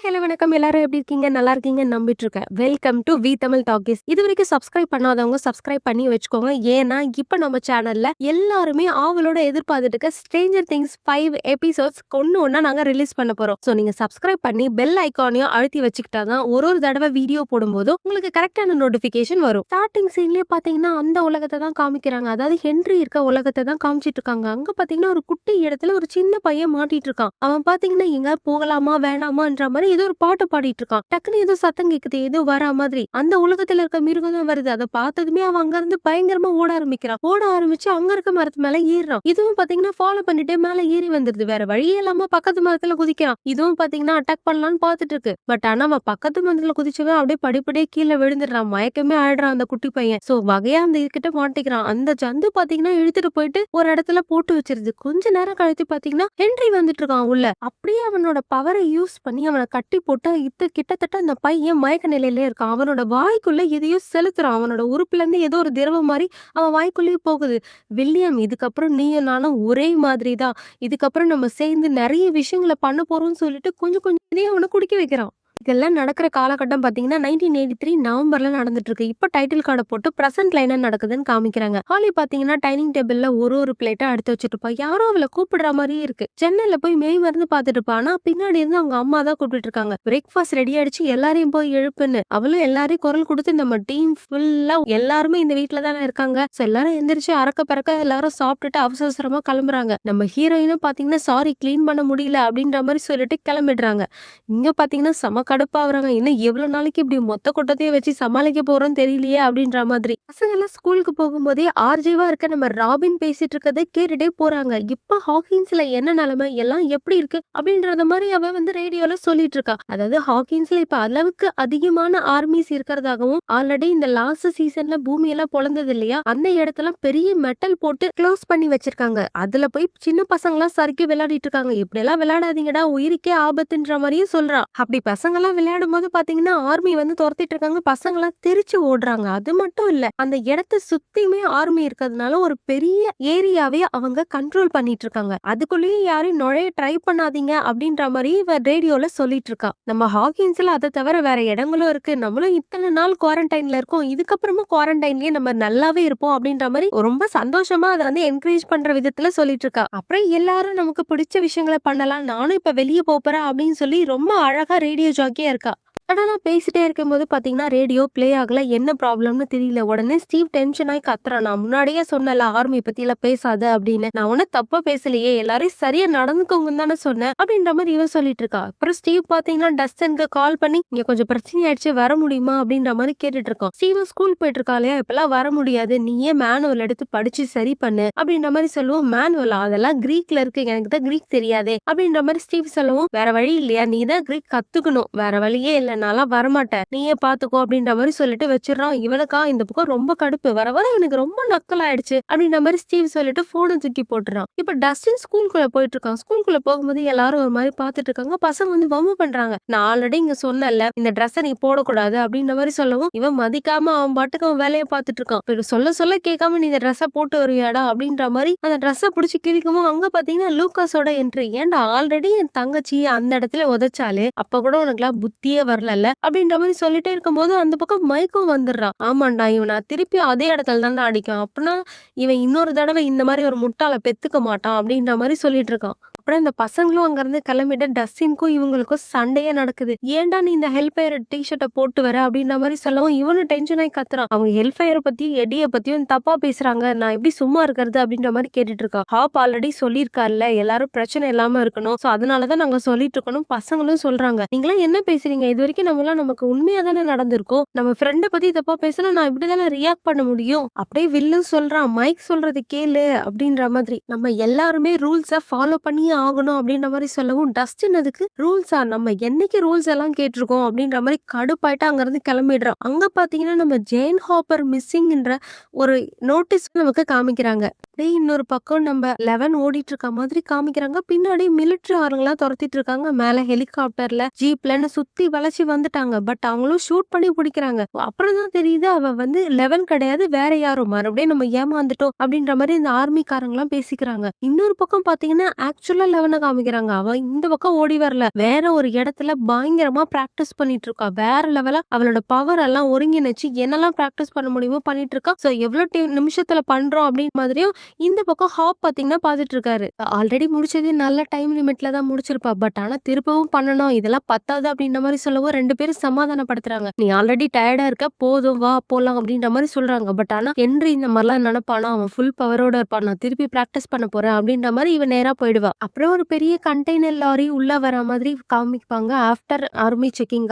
Hello வணக்கம். எல்லாரும் எப்படி இருக்கீங்க? நல்லா இருக்கீங்கன்னு நம்பிட்டு இருக்கேன். Welcome to we Tamil talkies. இதுவரைக்கும் சப்ஸ்கிரைப் பண்ணாதவங்க சப்ஸ்கிரைப் பண்ணி வச்சுக்கோங்க. ஏன்னா, இப்ப நம்ம சேனல்ல எல்லாருமே ஆவலோட எதிர்பார்த்துட்டு இருக்க ஸ்ட்ரேஞ்சர் திங்ஸ் 5 எபிசோட்ஸ் ஒண்ணு ஒண்ணா நாங்க ரிலீஸ் பண்ண போறோம். சோ நீங்க சப்ஸ்கிரைப் பண்ணி பெல் ஐகானையும் அழுத்தி வச்சுக்கிட்டா தான் ஒரு தடவை வீடியோ போடும்போதும் உங்களுக்கு கரெக்டான நோட்டிபிகேஷன் வரும். ஸ்டார்டிங் சீன்லயே பாத்தீங்கன்னா அந்த உலகத்தை தான் காமிக்கிறாங்க. அதாவது ஹென்றி இருக்க உலகத்தை தான் காமிச்சிட்டு இருக்காங்க. அங்க பாத்தீங்கன்னா ஒரு குட்டி இடத்துல ஒரு சின்ன பையன் மாட்டிட்டு இருக்கான். அவன் பாத்தீங்கன்னா எங்க போகலாமா வேணாமான்ற மாதிரி ஏதோ ஒரு பாட்டு பாடிட்டு இருக்கான். டக்குன்னு ஏதோ சத்தம் கேக்குது, ஏதோ வரா மாதிரி. அந்த உலகத்துல இருக்க மிருகம் தான் வருது. அதை பார்த்ததுமே அவன் அங்க இருந்து பயங்கரமா ஓட ஆரம்பிக்கிறான். ஓட ஆரம்பிச்சு அங்க இருக்க மரத்து மேல ஏறுறான். இதுவும் பாத்தீங்கன்னா ஃபாலோ பண்ணிட்டே மேல ஏறி வந்துருது. வேற வழியே இல்லாம பக்கத்து மரத்துல குதிக்கிறான். இதுவும் பாத்தீங்கன்னா அட்டாக் பண்ணலாம்னு பாத்துட்டு இருக்கு. பட் ஆனா அவன் பக்கத்து மரத்துல குதிச்சவன் அப்படியே படிப்படியே கீழே விழுந்துடுறான். மயக்கமே ஆயிடுறான் அந்த குட்டி பையன். சோ வகையா அந்த இதுகிட்ட மாட்டிக்கிறான். அந்த ஜந்து பாத்தீங்கன்னா இழுத்துட்டு போயிட்டு ஒரு இடத்துல போட்டு வச்சிருது. கொஞ்ச நேரம் கழித்து பாத்தீங்கன்னா ஹென்றி வந்துட்டு இருக்கான் உள்ள. அப்படியே அவனோட பவரை யூஸ் பண்ணி அவனை கட்டி போட்டு கிட்டத்தட்ட அந்த பையன் மயக்க நிலையிலே இருக்கான். அவனோட வாய்க்குள்ள எதையோ செலுத்துறான். அவனோட உறுப்புல இருந்து ஏதோ ஒரு திரவம் மாதிரி அவன் வாய்க்குள்ளேயே போகுது. வில்லியம், இதுக்கப்புறம் நீயும் நானும் ஒரே மாதிரி தான். இதுக்கப்புறம் நம்ம சேர்ந்து நிறைய விஷயங்களை பண்ண போறோம்னு சொல்லிட்டு கொஞ்சம் கொஞ்சம் அவனை குடிக்க வைக்கிறான். இதெல்லாம் நடக்கிற காலகட்டம் பாத்தீங்கன்னா 1983 நவம்பர்ல நடந்துட்டு இருக்கு. இப்ப டைட்டில் கார்டை போட்டு பிரசன்ட் லைனா நடக்குதுன்னு காமிக்கிறாங்க. ஹாலி பாத்தீங்கன்னா டைனிங் டேபிள்ல ஒரு பிளேட்டா எடுத்து வச்சுட்டு இருப்பா. யாரோ அவளை கூப்பிடுற மாதிரியே இருக்கு. ஜன்னல்ல போய் மெய் மருந்து பாத்துட்டு இருப்பா. ஆனா பின்னாடி இருந்து அவங்க அம்மா தான் கூப்பிட்டு இருக்காங்க. பிரேக்ஃபாஸ்ட் ரெடி ஆயிடுச்சு, எல்லாரையும் போய் எழுப்புன்னு. அவளும் எல்லாரையும் குரல் கொடுத்து நம்ம டீம் ஃபுல்லா எல்லாருமே இந்த வீட்டுல தானே இருக்காங்க. சோ எல்லாரும் எந்திரிச்சு அறக்க பறக்க எல்லாரும் சாப்பிட்டுட்டு அவசர அவசரமா கிளம்புறாங்க. நம்ம ஹீரோயினும் பாத்தீங்கன்னா சாரி கிளீன் பண்ண முடியல அப்படின்ற மாதிரி சொல்லிட்டு கிளம்பிடுறாங்க. இங்க பாத்தீங்கன்னா செம கடுப்பாவறாங்க. இன்னும் எவ்வளவு நாளைக்கு இப்படி மொத்த கூட்டத்தையே வச்சு சமாளிக்க போறோம்னு தெரியலையே அப்படின்ற மாதிரி. பசங்க எல்லாம் ஸ்கூலுக்கு போகும்போதே ஆர்ஜேவா இருக்க நம்ம ராபின் பேசிட்டு இருக்கதை கேட்டுட்டே போறாங்க. இப்ப ஹாக்கின்ஸ்ல என்ன நிலைமை, எல்லாம் எப்படி இருக்கு அப்படின்றத மாதிரி அவ வந்து ரேடியோல சொல்லிட்டு இருக்கா. அதாவது ஹாக்கின்ஸ்ல இப்ப அளவுக்கு அதிகமான ஆர்மிஸ் இருக்கிறதாகவும், ஆல்ரெடி இந்த லாஸ்ட் சீசன்ல பூமி எல்லாம் பொழந்தது இல்லையா, அந்த இடத்துல பெரிய மெட்டல் போட்டு க்ளோஸ் பண்ணி வச்சிருக்காங்க. அதுல போய் சின்ன பசங்க எல்லாம் சறுக்கி விளையாடிட்டு இருக்காங்க. இப்படி எல்லாம் விளையாடாதீங்கடா, உயிருக்கே ஆபத்துன்ற மாதிரியும் சொல்றா. அப்படி பசங்க எல்லாம் விளையாடும் போது பாத்தீங்கன்னா ஆர்மி வந்து துரத்திட்டு இருக்காங்க. பசங்க எல்லாம் தெரிச்சு ஓடுறாங்க. அது மட்டும் இல்ல, அந்த இடத்தை சுத்தியுமே ஆர்மி இருக்கிறதுனால ஒரு பெரிய ஏரியாவே அவங்க கண்ட்ரோல் பண்ணிட்டு இருக்காங்க. அதுக்குள்ளேயே யாரையும் நுழைய ட்ரை பண்ணாதீங்க அப்படின்ற மாதிரி இவ ரேடியோல சொல்லிட்டு இருக்கா. நம்ம ஹாக்கின்ஸ்ல அதை தவிர வேற இடங்களும் இருக்கு. நம்மளும் இத்தனை நாள் குவாரண்டைன்ல இருக்கோம். இதுக்கப்புறமா குவாரண்டைன்லயே நம்ம நல்லாவே இருப்போம் அப்படின்ற மாதிரி ரொம்ப சந்தோஷமா அதை வந்து என்கரேஜ் பண்ற விதத்துல சொல்லிட்டு இருக்கா. அப்புறம் எல்லாரும் நமக்கு பிடிச்ச விஷயங்களை பண்ணலாம், நானும் இப்ப வெளியே போறேன் அப்படின்னு சொல்லி ரொம்ப அழகா ரேடியோ ஜாக்கியா இருக்கா. ஆனா நான் பேசிட்டே இருக்கும்போது பாத்தீங்கன்னா ரேடியோ பிளே ஆகல. என்ன ப்ராப்ளம்னு தெரியல. உடனே ஸ்டீவ் டென்ஷன் ஆகி கத்துறான். நான் முன்னாடியே சொன்னல ஆர்மி பத்தி எல்லாம் பேசாத அப்படின்னு. நான் ஒன்னும் தப்பா பேசலையே, எல்லாரையும் சரியா நடந்துக்கோங்கன்னு தானே சொன்னேன் அப்படின்ற மாதிரி இவன் சொல்லிட்டு இருக்கா. அப்புறம் ஸ்டீவ் பாத்தீங்கன்னா டஸ்டனுக்கு கால் பண்ணி இங்க கொஞ்சம் பிரச்சனை ஆயிடுச்சு, வர முடியுமா அப்படின்ற மாதிரி கேட்டுட்டு இருக்கான். ஸ்டீவ் ஸ்கூல் போயிட்டு இருக்கா இல்லையா, இப்பெல்லாம் வர முடியாது, நீயே மேனுவல் எடுத்து படிச்சு சரி பண்ணு அப்படின்ற மாதிரி சொல்லுவோம். மேனுவல் அதெல்லாம் கிரீக்ல இருக்கு, எனக்கு தான் கிரீக் தெரியாதே அப்படின்ற மாதிரி ஸ்டீவ் சொல்லவும், வேற வழி இல்லையா, நீ தான் கிரீக் கத்துக்கணும், வேற வழியே இல்ல, நான்லாம் வரமாட்டேன், நீயே பாத்துக்கோ அப்படின்ற மாதிரி சொல்லிட்டு வச்சிடறான். இவனுக்கா இந்த பக்கம் ரொம்ப கடுப்பு. வர வர எனக்கு ரொம்ப நக்கல் ஆயிடுச்சு அப்படின்ற மாதிரி ஸ்டீவ் சொல்லிட்டு போனை தூக்கி போட்டுறான். இப்ப டஸ்டின் ஸ்கூலுக்குள்ள போயிட்டு இருக்கான். ஸ்கூலுக்குள்ள போகும்போது எல்லாரும் ஒரு மாதிரி பாத்துட்டு இருக்காங்க. பசங்க வந்து வம்பு பண்றாங்க. நான் ஆல்ரெடி இங்க சொன்னல இந்த ட்ரெஸ்ஸை நீ போடக்கூடாது அப்படின்ற மாதிரி சொல்லவும், இவன் மதிக்காம அவன் பாட்டுக்கு அவன் வேலையை பாத்துட்டு இருக்கான். இப்ப சொல்ல சொல்ல கேட்காம நீ இந்த ட்ரெஸ்ஸை போட்டு வருவியாடா அப்படின்ற மாதிரி அந்த ட்ரெஸ்ஸை பிடிச்சி கிழிக்கவும், அங்க பாத்தீங்கன்னா லூகாஸோட என்ட்ரி. ஏன்டா ஆல்ரெடி என் தங்கச்சி அந்த இடத்துல உதைச்சாலே அப்ப கூட உனக்குலாம் புத்தியே வரல அப்படின்ற மாதிரி சொல்லிட்டே இருக்கும்போது அந்த பக்கம் மைக்கும் வந்துடுறான். ஆமாண்டா, இவன் திருப்பி அதே இடத்துல தான் அடிக்கும். அப்படின்னா இவன் இன்னொரு தடவை இந்த மாதிரி ஒரு முட்டாளை பெத்துக்க மாட்டான் அப்படின்ற மாதிரி சொல்லிட்டு இருக்கான். அப்புறம் இந்த பசங்களும் அங்க இருந்து கிளம்பிட்டு டஸ்டினுக்கும் இவங்களுக்கும் சண்டையே நடக்குது. ஏன்டா நீ இந்த ஹெல்ஃபயர் டிஷர்ட்டை போட்டு வர அப்படின்ற மாதிரி சொல்லவும் இவனும் டென்ஷன் ஆகி கத்துறான். அவங்க ஹெல்ஃபயரை பத்தியும் எடியை பத்தியும் தப்பா பேசுறாங்க, நான் எப்படி சும்மா இருக்கிறது அப்படின்ற மாதிரி கேட்டுட்டு இருக்கான். ஹாப் ஆல்ரெடி சொல்லியிருக்காருல்ல எல்லாரும் பிரச்சனை இல்லாம இருக்கணும், சோ அதனாலதான் நாங்க சொல்லிட்டு இருக்கணும். பசங்களும் சொல்றாங்க, நீங்களாம் என்ன பேசுறீங்க, இது வரைக்கும் நம்மளாம் நமக்கு உண்மையா தானே நடந்திருக்கோம், நம்ம ஃப்ரெண்டை பத்தி தப்பா பேசினா நான் இப்படிதானே ரியாக்ட் பண்ண முடியும். அப்படியே வில்லும் சொல்றான், மைக் சொல்றது கேளு அப்படின்ற மாதிரி. நம்ம எல்லாருமே ரூல்ஸை ஃபாலோ பண்ணி ஆகணும் அப்படின்ற மாதிரி சொல்லவும், டஸ்டின் அதுக்கு ரூல்ஸா, நம்ம என்னைக்கு ரூல்ஸ் எல்லாம் கேட்டிருக்கோம் அப்படின்ற மாதிரி கடுப்பாயிட்டு அங்க இருந்து கிளம்பிடுறான். அங்க பாத்தீங்கன்னா நம்ம ஜேன் ஹாப்பர் மிஸ்ஸிங்ன்ற ஒரு நோட்டீஸ் நமக்கு காமிக்கிறாங்க. அப்படியே இன்னொரு பக்கம் நம்ம 11 ஓடிட்டு இருக்க மாதிரி காமிக்கிறாங்க. பின்னாடி மிலிட்டரி ஆளுங்கலாம் தொரத்திட்டு இருக்காங்க. மேல ஹெலிகாப்டர்ல, ஜீப்லன்னு சுத்தி வளைச்சு வந்துட்டாங்க. பட் அவங்களும் ஷூட் பண்ணி பிடிக்கிறாங்க. அப்புறம் தான் தெரியுது அவ வந்து 11 கிடையாது வேற யாரோ. மறுபடியும் நம்ம ஏமாந்துட்டோம் அப்படின்ற மாரி இந்த ஆர்மிக்காரங்கலாம் பேசிக்கிறாங்க. இன்னொரு பக்கம் பார்த்தீங்கன்னா, ஆக்சுவலா 11 காமிக்கிறாங்க. அவ இந்த பக்கம் ஓடி வரல. வேற ஒரு இடத்துல பயங்கரமா பிராக்டிஸ் பண்ணிட்டு இருக்கா. வேற லெவலா அவளோட பவர் எல்லாம் ஒருங்கிணைச்சு என்னெல்லாம் பிராக்டிஸ் பண்ண முடியுமோ பண்ணிட்டு இருக்கா. சோ எவ்வளோ நிமிஷத்துல பண்றோம் அப்படின்னு மாதிரியும் இந்த பக்கம் ஹாப் பாத்தீங்கன்னா பாத்துட்டு இருக்காரு. ஆல்ரெடி முடிச்சதே நல்ல டைம் லிமிட்ல தான் முடிச்சிருப்பா. பட் ஆனா திருப்பவும் பண்ணணும். இதெல்லாம் பத்தாது அப்படின்ற மாரி சொல்லவும் 2 பேரும் சமாதானப்படுத்துறாங்க. நீ ஆல்ரெடி டயர்டா இருக்க. போதும் வா போலாம் அப்படின்ற மாரி சொல்றாங்க. பட் ஆனா ஹென்றி இந்த மாரிலாம் நினைப்பானா? அவன் ஃபுல் பவரோட இருப்பான். நான் திருப்பி பிராக்டிஸ் பண்ண போறேன் அப்படின்ற மாரி இவ நேரா போயிடுவா. அப்புறம் ஒரு பெரிய கண்டெய்னர் லாரி உள்ள வர மாதிரி காமிப்பாங்க. ஆஃப்டர் ஆர்மி செக்கிங்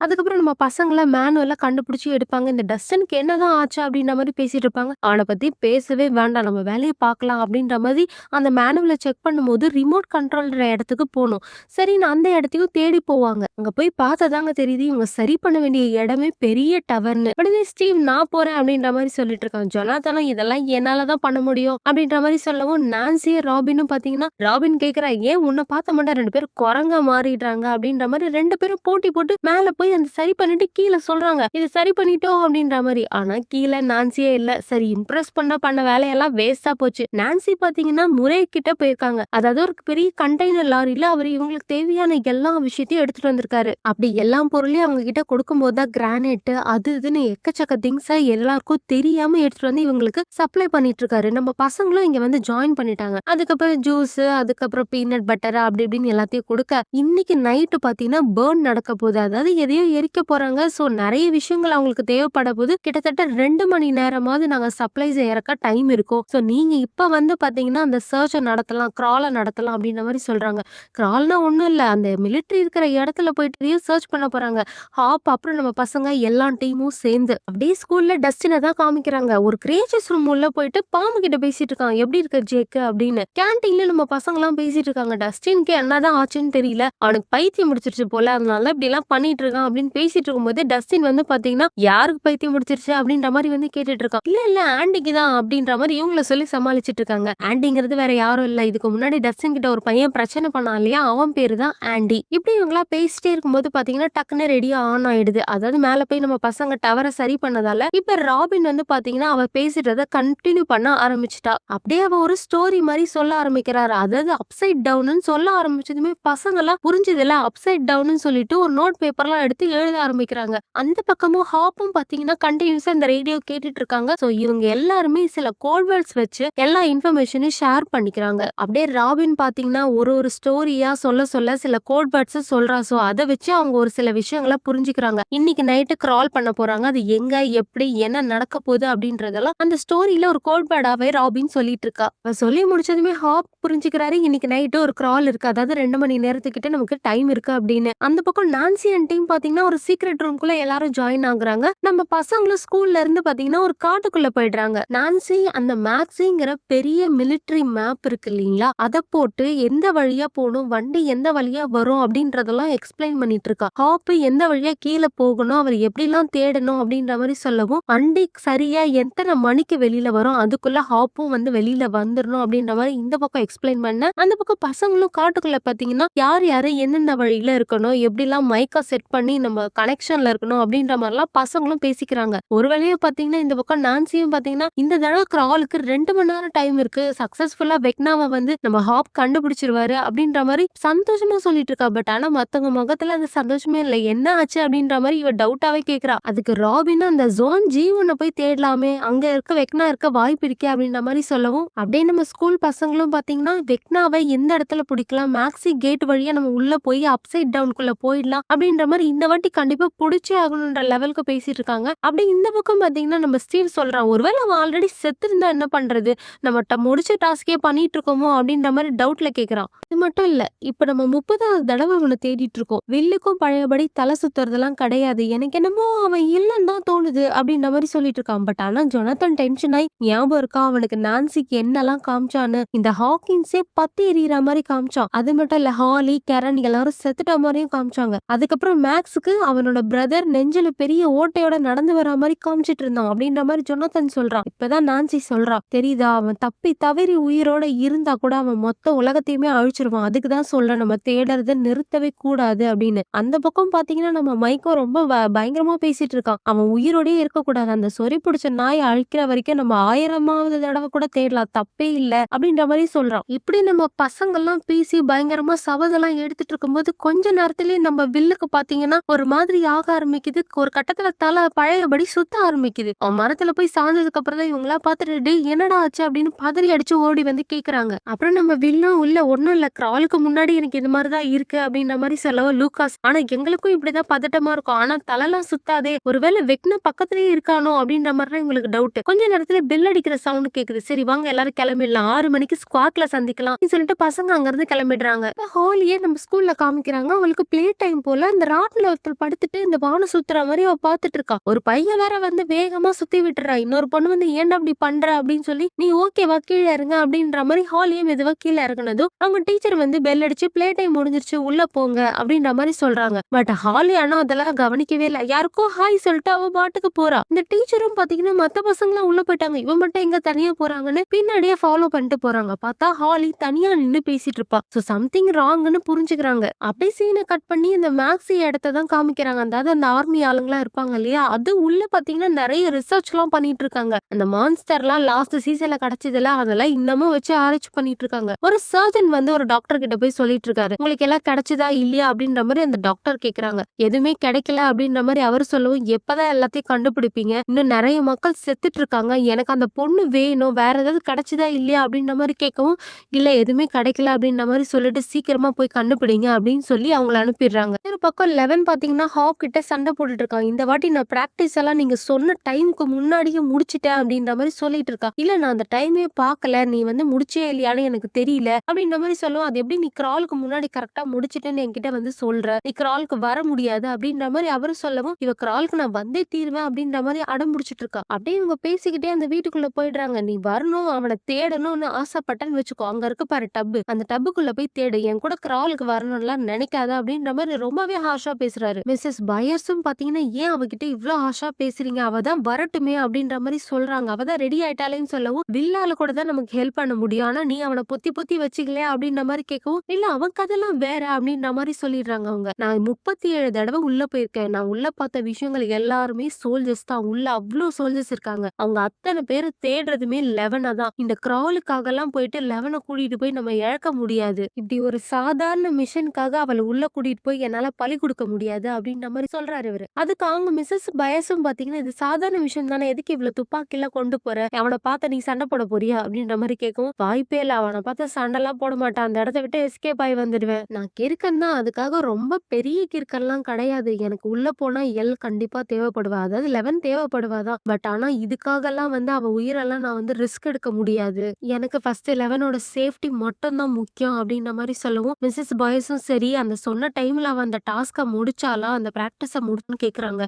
அதுக்கப்புறம் நம்ம பசங்கள மேனுவலா கண்டுபிடிச்சு எடுப்பாங்க. இந்த டஸ்டனுக்கு என்னதான் ஆச்சு அப்படின்ற மாரி பேசிட்டு இருப்பாங்க. அவன பத்தி பேசவே வேண்டாம். நம்ம வேலைய பார்க்கலாம் அப்படின்ற மாதிரி அந்த மேனுவல செக் பண்ணும்போது ரிமோட் கண்ட்ரோல்ற இடத்துக்கு போணும். சரின்னு அந்த இடத்தையும் தேடி போவாங்க. அங்க போய் பார்த்ததாங்க தெரியுது இவங்க சரி பண்ண வேண்டிய இடமே பெரிய டவர்னு. உடனே ஸ்டீவ் நான் போறேன் அப்படின்ற மாதிரி சொல்லிட்டு இருக்கான். ஜொனாதனும் இதெல்லாம் என்னால தான் பண்ண முடியும் அப்படின்ற மாதிரி சொல்லவும் நான்சி ராபினும் பாத்தீங்கன்னா ராபின் கேக்குறா ஏன் உன்னை பார்த்த மாட்டா 2 பேரும் குரங்கா மாறிடுறாங்க அப்படின்ற மாதிரி 2 பேரும் போட்டி போட்டு மேல போய் அந்த சரி பண்ணிட்டு கீழே சொல்றாங்க இது சரி பண்ணிட்டோம் அப்படின்ற மாதிரி. ஆனா கீழே நான்சியே இல்ல. சரி இம்ப்ரெஸ் பண்ண வேலையெல்லாம் வேஸ்டா போச்சு. நான்சி பாத்தீங்கன்னா முறை கிட்ட போயிருக்காங்க. அதாவது ஒரு பெரிய கண்டெய்னர் லாரியில அவர் இவங்களுக்கு தேவையான எல்லா விஷயத்தையும் எடுத்துட்டு வந்திருக்காரு. அப்படி எல்லா பொருளையும் அவங்க கிட்ட கொடுக்கும் போதுதான் கிரானைட் அது இதுன்னு எக்கச்சக்க திங்ஸ் எல்லாருக்கும் தெரியாம எடுத்துட்டு வந்து இவங்களுக்கு சப்ளை பண்ணிட்டு இருக்காரு. நம்ம பசங்களும் இங்க வந்து ஜாயின் பண்ணிட்டாங்க. அதுக்கப்புறம் ஜூஸ் அதுக்கப்புறம் பீனட் பட்டர் அப்படி இப்படின்னு எல்லாத்தையும் கொடுக்க இன்னைக்கு நைட்டு பாத்தீங்கன்னா பேர்ன் நடக்க போகுது. அதாவது எதையோ எரிக்க போறாங்க. சோ நிறைய விஷயங்கள் அவங்களுக்கு தேவைப்பட போது கிட்டத்தட்ட 2 மணி நேரமாவது நாங்க சப்ளைஸ் இறக்க டைம் இருக்கும். சோ நீங்க இப்ப வந்து பாத்தீங்கன்னா அந்த சர்ச்சை நடத்தலாம் கிரால நடத்தலாம் அப்படின்ற மாதிரி சொல்றாங்க. கிரால்னா ஒண்ணும் இல்ல. அந்த மிலிட்டரி இருக்கிற இடத்துல போயிட்டு சர்ச் பண்ண போறாங்க. ஹாப் அப்புறம் நம்ம பசங்க எல்லா டீமும் சேர்ந்து அப்படியே ஸ்கூல்ல டஸ்டினை தான் காமிக்கிறாங்க. ஒரு கிரியேச்சர்ஸ் ரூம் உள்ள போயிட்டு பாம்பு கிட்ட பேசிட்டு இருக்காங்க. எப்படி இருக்க ஜேக்கு அப்படின்னு. கேன்டீன்ல நம்ம பசங்க எல்லாம் பேசிட்டு இருக்காங்க. டஸ்டினுக்கு என்னதான் ஆச்சுன்னு தெரியல. அவனுக்கு பைத்தியம் முடிச்சிருச்சு போல. அதனால இப்படி எல்லாம் பண்ணிட்டு இருக்கான் அப்படின்னு பேசிட்டு இருக்கும்போது டஸ்டின் வந்து பாத்தீங்கன்னா யாருக்கு பைத்தியம் முடிச்சிருச்சு அப்படின்ற மாதிரி வந்து கேட்டுட்டு இருக்கான். இல்ல ஆண்டிக்கு தான் அப்படின்ற மாதிரி இவங்கள சொல்லி சமாளிச்சிட்டு இருக்காங்க. ஆண்டிங்கிறது வேற யாரும் இல்ல. இதுக்கு முன்னாடி டஸ்டின் கிட்ட ஒரு பையன் பிரச்சனை பண்ணான் இல்லையா அவன் பேரு தான் ஆண்டி. இப்படி இவங்களா பேசிட்டே இருக்கும்போது பாத்தீங்கன்னா டக்குன்னு ரெடியா ஆன் ஆயிடுது. அதாவது மேல போய் நம்ம பசங்க டவரை சரி பண்ணதால இப்ப ராபின் வந்து பாத்தீங்கன்னா அவ பேசுறத கண்டினியூ பண்ண ஆரம்பிச்சுட்டா. அப்படியே அவ ஒரு ஸ்டோரி மாதிரி சொல்ல ஆரம்பிக்கிறாரு. அதாவது அப்சைட் டவுன் சொல்ல ஆரம்பிச்சதுமே பசங்க எல்லாம் புரிஞ்சதுல அப்சைட் டவுன் சொல்லிட்டு ஒரு நோட் பேப்பர்லாம் எடுத்து எழுத ஆரம்பிக்கிறாங்க. அந்த பக்கமும் ஹாப்பும் பாத்தீங்கன்னா கண்டினியூஸா இந்த ரேடியோ கேட்டுட்டு இருக்காங்க. சோ இவங்க எல்லாருமே சில கோட் வேர்ட்ஸ் வச்சு எல்லா இன்ஃபர்மேஷனையும் ஷேர் பண்ணிக்கிறாங்க. அப்படியே ராபின் பாத்தீங்கன்னா ஒரு ஸ்டோரியா சொல்ல சில கோட் வேர்ட்ஸ் சொல்றா. சோ அதை வச்சு அவங்க ஒரு சில விஷயங்களை புரிஞ்சுக்கிறாங்க. இன்னைக்கு நைட்டு கிரால் பண்ண போறாங்க. அது எங்க எப்படி என்ன நடக்க போகுது அப்படின்றதெல்லாம் அந்த ஸ்டோரியில ஒரு கோட் வேர்டாவே ராபின் சொல்லிட்டு இருக்கா. சொல்லி முடிச்சதுமே ஹாப் புரிஞ்சுக்கிறாரு இன்னைக்கு நைட்டு ஒரு கிரால் இருக்கு. அதாவது 2 மணி நேரத்துக்கிட்ட நமக்கு டைம் இருக்கு அப்படின்னு. அந்த பக்கம் நான்சி அண்ட் டீம் பாத்தீங்கன்னா ஒரு சீக்ரெட் ரூம்குள்ள எல்லாரும் ஜாயின் ஆகுறாங்க. நம்ம பசங்களும் ஸ்கூல்ல இருந்து பாத்தீங்கன்னா ஒரு காட்டுக்குள்ள போயிடுறாங்க. நான்சி அந்த மேக்ஸிங்கிற பெரிய மிலிட்டரி மேப் இருக்கு இல்லீங்களா அதை போட்டு எந்த வழியா போகணும் வண்டி எந்த வழியா வரும் அப்படின்றதெல்லாம் எக்ஸ்பிளைன் பண்ணிட்டு இருக்கா. ஹாப் எந்த வழியா கீழே போகணும் அவர் எப்படிலாம் தேடணும் அப்படின்ற மாதிரி சொல்லவும் வண்டி சரியா எத்தனை மணிக்கு வெளியில வரும் அதுக்குள்ள ஹாப்பும் வந்து வெளியில வந்துடணும் அப்படின்ற மாதிரி இந்த பக்கம் எக்ஸ்பிளைன் பண்ண அந்த பக்கம் பசங்களும் காட்டுக்குள்ள பாத்தீங்கன்னா யார் யாரு எந்தெந்த வழியில இருக்கணும் எப்படிலாம் மைக்கா செட் பண்ணி நம்ம கனெக்ஷன்ல இருக்கணும் அப்படின்ற மாதிரிலாம் பசங்களும் பேசிக்கிறாங்க. ஒரு வழியா பாத்தீங்கன்னா இந்த பக்கம் நான்சியும் பாத்தீங்கன்னா இந்த தடவை கிராலுக்கு 2 மணி நேரம் டைம் இருக்கு. சக்சஸ்ஃபுல்லா வெக்னாவை வந்து நம்ம ஹாப் கண்டுபிடிச்சிருவாரு அப்படின்ற மாதிரி சந்தோஷமா சொல்லிட்டு இருக்கா. பட் ஆனா மத்தவங்க முகத்துல அது சந்தோஷமே இல்லை. என்ன ஆச்சு அப்படின்ற மாதிரி இவ டவுட்டாவே கேக்குறா. அதுக்கு ராபின் அந்த ஜோன் ஜீவனை போய் தேடலாமே அங்க இருக்க வெக்னா இருக்க வாய்ப்பு இருக்கே அப்படின்ற மாதிரி சொல்லவும் அப்படியே நம்ம ஸ்கூல் பசங்களும் பாத்தீங்கன்னா வெக்னாவை எந்த இடத்துல பிடிக்கலாம் மேக்ஸி கேட் வழியா நம்ம உள்ள போய் அப்சைட் டவுனுக்குள்ள போயிடலாம் அப்படின்ற மாதிரி இந்த வாட்டி கண்டிப்பா புடிச்சே ஆகணும்ன்ற லெவலுக்கு பேசிட்டு இருக்காங்க. அப்படி இந்த பக்கம் பாத்தீங்கன்னா நம்ம ஸ்டீவ் சொல்றான் ஒருவேளை அவன் ஆல்ரெடி செத்து இருந்தா என்ன பண்றது நம்ம முடிச்ச டாஸ்கே பண்ணிட்டு இருக்கோமோ அப்படின்ற மாதிரி டவுட்ல கேக்குறான். இது மட்டும் இல்ல இப்ப நம்ம 30வது தடவை அவனை தேடிட்டு இருக்கோம். வில்லுக்கும் பழையபடி தலை சுத்துறதெல்லாம் கிடையாது. எனக்கு என்னமோ அவன் இல்லன்னு தான் தோணுது அப்படின்ற மாதிரி சொல்லிட்டு இருக்கான். பட் ஆனா ஜொனாதன் டென்ஷன் ஆகி ஞாபகம் இருக்கா அவனுக்கு நான்சிக்கு என்னெல்லாம் காமிச்சான்னு இந்த ஹாக்கின்ஸே பத்தி எறிகிற மாதிரி காமிச்சான். அது மட்டும் இல்ல ஹாலி கரன் எல்லாரும் செத்துட்ட மாதிரியும் காமிச்சாங்க. அதுக்கப்புறம் மேக்ஸுக்கு அவனோட பிரதர் நெஞ்சில பெரிய ஓட்டையோட நடந்து வர மாதிரி காமிச்சிட்டு இருந்தான் அப்படின்ற மாதிரி ஜொனாதன் சொல்றான். இப்பதான் நான்சி சொல்றா தெரியுதா? அவன் தப்பி தவறி உயிரோட இருந்தா கூட அவன் மொத்த உலகத்தையுமே அழிச்சிருவான். அதுக்கு தான் சொல்றேன் நம்ம தேடுறத நிறுத்தவே கூடாது அப்படின்னு. அந்த பக்கம் பார்த்தீங்கன்னா, நம்ம மைக்கும் ரொம்ப பயங்கரமா பேசிட்டு இருக்கான். அவன் உயிரோடயே இருக்கக்கூடாது. அந்த சொறி புடிச்ச நாய அழிக்கிற வரைக்கும் நம்ம 1000வது தடவ கூட தேடலாம். தப்பே இல்ல. அப்படின்ற மாரி சொல்றான். இப்படி நம்ம பசங்கள்லாம் பேசி பயங்கரமா சபதெல்லாம் எடுத்துட்டு இருக்கும்போது, கொஞ்ச நேரத்திலேயே நம்ம வில்லுக்கு பார்த்தீங்கன்னா, ஒரு மாதிரி ஆக ஆரம்பிக்குது. ஒரு கட்டத்துல தல பழையபடி சுத்த ஆரம்பிக்குது. அவன் மரத்துல போய் சாய்ந்ததுக்கு அப்புறம் தான் இவங்கலாம் பார்த்துட்டு, "டேய் என்னடா ஆச்சு?" அப்படின்னு பதறி அடிச்சு ஓடி வந்து கேட்கறாங்க. அப்புறம் நம்ம வில்லும், "இல்ல ஒண்ணும் இல்ல. கிராலுக்கு முன்னாடி எனக்கு இது மாரி தான் இருக்கு." அப்படின்ற மாரி சொல்லவும் லூகாஸ், "ஆனா எங்களுக்கும் இப்படிதான் பதட்டமா இருக்கும். ஆனா தலைலாம் சுத்தாதே. ஒருவேளை வெக்னா பக்கத்திலேயே இருக்கானோ?" அப்படின்ற மாரிலாம் இவங்களுக்கு டவுட். கொஞ்ச நேரத்துல பெல் அடிக்கிற சவுண்ட் கேக்குது. சரி வாங்க எல்லாரும் கிளம்பிடலாம். 6 மணிக்கு ஸ்குவாட்ல சந்திக்கலாம் அப்படின்னு சொல்லிட்டு பசங்க அங்கிருந்து கிளம்பிடுறாங்க. ஹாலியே நம்ம ஸ்கூல்ல காமிக்கிறாங்க. அவளுக்கு பிளே டைம் போல இந்த ராட்ல ஒருத்தர் படுத்துட்டு இந்த வானம் சுத்துற மாதிரி அவ பாத்துட்டு இருக்கா. ஒரு பையன் வேற வந்து வேகமா சுத்தி விட்டுறா. இன்னொரு பொண்ணு வந்து ஏன்டா அப்படி பண்ற அப்படின்னு சொல்லி, நீ ஓகேவா கீழே இறங்க அப்படின்ற மாதிரி ஹாலியே மெதுவா கீழே இறங்குனதும் அவங்க டீச்சர் வந்து பெல் அடிச்சு பிளே டைம் முடிஞ்சிருச்சு உள்ள போங்க அப்படின்ற மாதிரி சொல்றாங்க. பட் ஹாலி ஆனா அதெல்லாம் கவனிக்கவே இல்லை. யாருக்கோ ஹாய் சொல்லிட்டு அவ பாட்டுக்கு போறா. இந்த டீச்சரும் பாத்தீங்கன்னா மத்த பசங்க எல்லாம் உள்ள போயிட்டாங்க. இவன் மட்டும் எங்க தனியா போறாங்கன்னு பின்னாடியே ஃபாலோ பண்ணிட்டு போறாங்க. பார்த்தா ஹாலி தனியா நின்னு பேசிட்டு இருப்பா. சோ சம்திங் ராங்னு புரிஞ்சுக்கிறாங்க. அப்படியே சீனை கட் பண்ணி இந்த மேக்ஸி இடத்த தான் காமிக்கிறாங்க. அதாவது அந்த ஆர்மி ஆளுங்களா இருப்பாங்க இல்லையா, அது உள்ள பாத்தீங்கன்னா நிறைய ரிசர்ச் எல்லாம் பண்ணிட்டு இருக்காங்க. அந்த மான்ஸ்டர்லாம் லாஸ்ட் சீசன்ல கிடைச்சதுல அதெல்லாம் இன்னமும் வச்சு ஆராய்ச்சி பண்ணிட்டு இருக்காங்க. ஒரு சர்ஜன் வந்து ஒரு டாக்டர் கிட்ட போய் சொல்லிட்டு இருக்காரு, உங்களுக்கு எல்லாம் கிடைச்சதா இல்லையா அப்படின்ற மாதிரி அந்த டாக்டர் கேக்குறாங்க. எதுவுமே கிடைக்கல அப்படின்ற மாதிரி அவர் சொல்லவும், எப்பதான் எல்லாத்தையும் கண்டுபிடிப்பீங்க? இன்னும் நிறைய மக்கள் செத்துட்டு இருக்காங்க. எனக்கு அந்த பொண்ணு வேணும். வேற ஏதாவது கிடைச்சதா இல்லையா அப்படின்ற மாதிரி கேட்கவும், இல்ல எதுவுமே கிடைக்கல அப்படின்ற மாதிரி சொல்லிட்டு சீக்கிரமா போய் கண்டுபிடிங்க அப்படின்னு சொல்லி அவங்கள அனுப்பிடுறாங்க. ஒரு பக்கம் 11 பாத்தீங்கன்னா ஹாப் கிட்ட சண்டை போட்டுட்டு இருக்கான். இந்த வாட்டி நான் பிராக்டிஸ் எல்லாம் நீங்க சொன்ன டைமுக்கு முன்னாடியே முடிச்சிட்டேன் அப்படின்ற மாதிரி சொல்லிட்டு இருக்கா. இல்ல நான் அந்த டைமே பார்க்கல. நீ வந்து முடிச்சே இல்லையான்னு எனக்கு தெரியல அப்படின்ற மாதிரி சொல்லுவோம். அது எப்படி நீ கிராலுக்கு முன்னாடி கரெக்டா முடிச்சிட்டேன்னு என்கிட்ட வந்து சொல்ற, நீ கிராலுக்கு வர முடியாது அப்படின்ற மாதிரி அவரு சொல்லவும், இவ கிராலுக்கு நான் வந்தே தீருவேன் அப்படின்ற மாதிரி அடம் முடிச்சிட்டு இருக்கா. அப்படியே இவங்க பேசிக்கிட்டே அந்த வீட்டுக்குள்ள போயிடுறாங்க. நீ வரணும், அவனை தேடணும்னு ஆசைப்பட்டேன்னு வச்சுக்கோ, அங்க இருக்கு பாரு டப்பு, அந்த டப்புக்குள்ள போய் தேடு, என் கூட கிராலுக்கு வரணும்லாம் நினைக்காத அப்படின்ற மாதிரி ரொம்பவே ஹார்ஷா பேசுறாரு. மிஸ்ஸஸ் பயர்ஸும் பாத்தீங்கன்னா, ஏன் அவகிட்ட இவ்ளோ ஹார்ஷா பேசுறீங்க, அவ தான் வரட்டுமே அப்படின்ற மாதிரி சொல்றாங்க. அவ தான் ரெடி ஆயிட்டாலேன்னு சொல்லவும், வில்லால கூட தான் நமக்கு ஹெல்ப் பண்ண முடியும், ஆனா நீ அவனை பொத்தி பொத்தி வச்சுக்கலையா அப்படின்ற மாதிரி கேட்கவும், இல்ல அவன் கதெல்லாம் வேற அப்படின்ற மாதிரி சொல்லிடுறாங்க அவங்க. நான் 37 தடவை உள்ள போயிருக்கேன். நான் உள்ள பார்த்த விஷயங்கள் எல்லாருமே சோல்ஜர்ஸ் தான். உள்ள அவ்வளோ சோல்ஜர்ஸ் இருக்காங்க. அவங்க அத்தனை பேரை தேடுறதுமே 11 தான். இந்த கிராலுக்காக எல்லாம் போயிட்டு 11 கூட்டிட்டு போய் நம்ம இழக்க முடியாது. இப்படி ஒரு சாதாரண மிஷனுக்காக அவளை உள்ள கூட்டிட்டு போய் என்னால பலி கொடுக்க முடியாது அப்படின்ற மாதிரி சொல்றாரு இவரு. அதுக்கு அவங்க மிஸ்ஸஸ் பயசும் பாத்தீங்கன்னா, இது சாதாரண விஷயம் தானே, எதுக்கு இவ்வளவு துப்பாக்கி எல்லாம் கொண்டு போற, அவனை பார்த்த நீ சண்டை போட போறியா அப்படின்ற மாதிரி கேட்கவும், வாய்ப்பே இல்ல, அவனை பார்த்து சண்டை எல்லாம் போட மாட்டான், அந்த இடத்த விட்டு எஸ்கேப் ஆகி வந்துடுவேன். நான் கிறுக்கன் தான், அதுக்காக ரொம்ப பெரிய கிறுக்கன்லாம் கிடையாது. எனக்கு உள்ள போனா எல் கண்டிப்பா தேவைப்படுவா, அதாவது 11 தேவைப்படுவாதான். பட் ஆனா இதுக்காக எல்லாம் வந்து அவ உயிரெல்லாம் நான் வந்து ரிஸ்க் எடுக்க முடியாது. எனக்கு ஃபர்ஸ்ட் 11ஓட சேஃப்டி மட்டும் தான் முக்கியம் அப்படின்ற மாதிரி சொல்லவும், மிஸ்ஸஸ் பாய்ஸும் சரி அந்த சொன்ன டைம்ல அவ அந்த டாஸ்கை முடிச்சாலா, அந்த பிராக்டிஸை முடிச்சுன்னு கேக்குறாங்க.